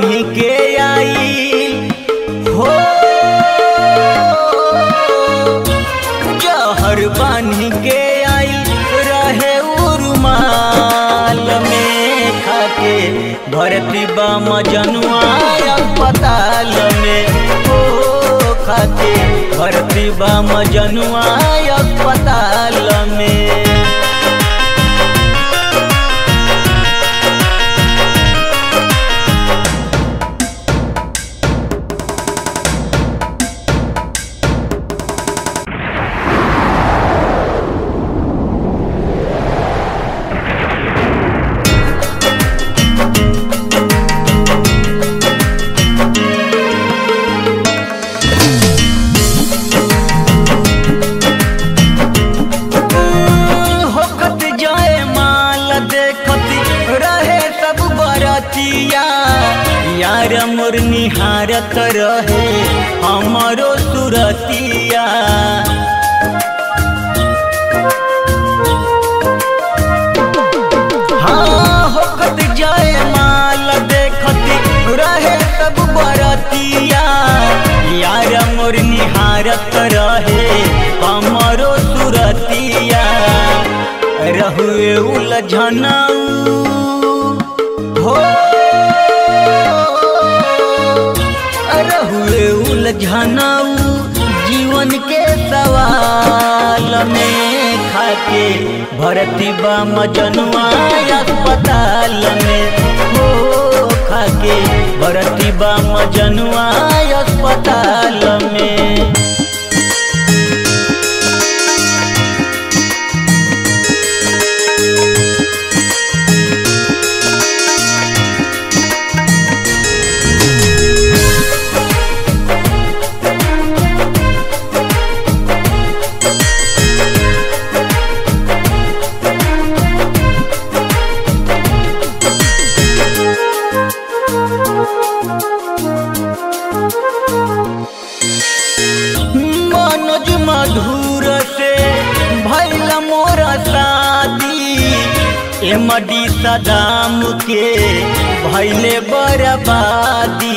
बांधी के आई हो, जहर बांधी के आई रहे उरुमाल में, खाके भर्ती बा मजनुआ अस्पताल में, ओ खाके भर्ती बा मजनुआ अस्पताल में। यार मोर निहारत रहे हमरो सुरतिया, हाँ होकत जाए माल देखती रहे सब बरतिया। यार मोर निहारत रहे हमरो सुरतिया, रहुए उलझनाऊ हो, रहुए उलझनाऊ जीवन के सवाल में, खाके भर्ती बा मजनुआ अस्पताल में, हो खाके भर्ती बा मजनुआ अस्पताल में। मनोज मधुर से भइल मोरा शादी, एमडी सदाम के भइले बर्बादी।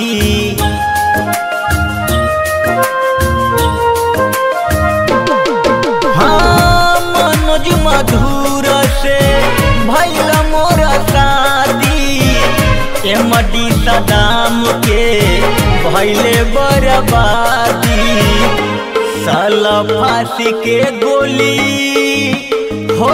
हाँ मनोज मधुर से भइल मोरा शादी, एमडी सदाम के भइले बर्बादी। साला फांसी के गोली हो,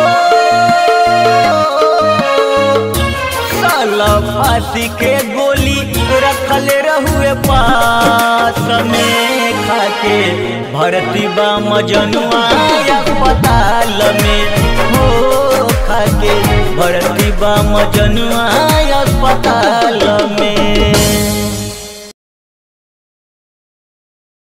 साला फांसी के गोली रखल रहुए पास में, खाके भर्ती बा मजनुआ अस्पताल में, हो खाके भर्ती बा मजनुआ